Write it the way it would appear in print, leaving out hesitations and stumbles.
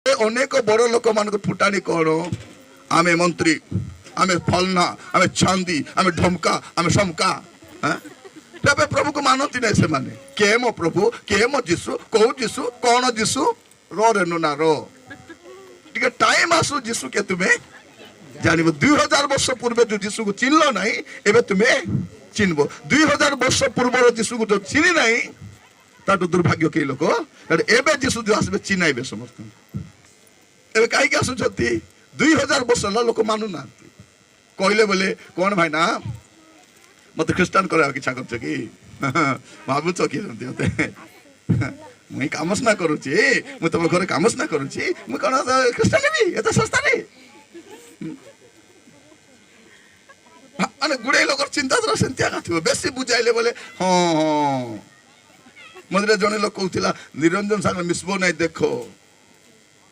ଅନେକ ବଡ଼ ଲୋକମାନଙ୍କ ଫୁଟାଣି କ'ଣ? ଆମେ ମନ୍ତ୍ରୀ, ଆମେ ଫଲନା, ଆମେ ଚାନ୍ଦି, ଆମେ ଢମକା, ଆମେ ସମକା। ତେବେ ପ୍ରଭୁକୁ ମାନନ୍ତି ନାହିଁ ସେମାନେ। କିଏ ମୋ ପ୍ରଭୁ, କିଏ ମୋ ଯୀଶୁ, କୋଉ ଯୀଶୁ, କ'ଣ ଯୀଶୁ? ରେ ନା ଟିକେ ଟାଇମ ଆସୁ ଯୀଶୁ କେ ତୁମେ ଜାଣିବ। 2000 ବର୍ଷ ପୂର୍ବେ ଯୋଉ ଯୀଶୁକୁ ଚିହ୍ନିଲ ନାହିଁ, ଏବେ ତୁମେ ଚିହ୍ନିବ। 2000 ବର୍ଷ ପୂର୍ବର ଯୀଶୁକୁ ଯୋଉ ଚିହ୍ନି ନାହିଁ, ତାଠୁ ଦୁର୍ଭାଗ୍ୟ କେହି ଲୋକ। ଏବେ ଯୀଶୁ ଯୋଉ ଆସିବେ ଚିହ୍ନାଇବେ ସମସ୍ତଙ୍କୁ। ଏବେ କାହିଁକି ଆସୁଛନ୍ତି? 2000 ବର୍ଷ ହେଲା ଲୋକ ମାନୁନାହାନ୍ତି। କହିଲେ ବୋଲେ କ'ଣ ଭାଇ ନା ମତେ ଖ୍ରୀଷ୍ଟାନ କରିବାକୁ ଇଚ୍ଛା କରୁଛ କି? ଭାବୁଛ କି ମତେ ମୁଇଁ କାମ ସିନା କରୁଛି, ମୁଁ ତମ ଘରେ କାମ ସିନା କରୁଛି, ମୁଁ କ'ଣ ଖ୍ରୀଷ୍ଟାନ ହେବି ଏତେ ଶସ୍ତାରେ? ମାନେ ଗୁଡ଼ାଏ ଲୋକର ଚିନ୍ତାଧାରା ସେମିତି ଆକା ଥିବ। ବେଶୀ ବୁଝାଇଲେ ବୋଲେ ହଁ ହଁ। ମଝିରେ ଜଣେ ଲୋକ କହୁଥିଲା ନିରଞ୍ଜନ ସାଙ୍ଗରେ ମିଶିବ ନାହିଁ ଦେଖ।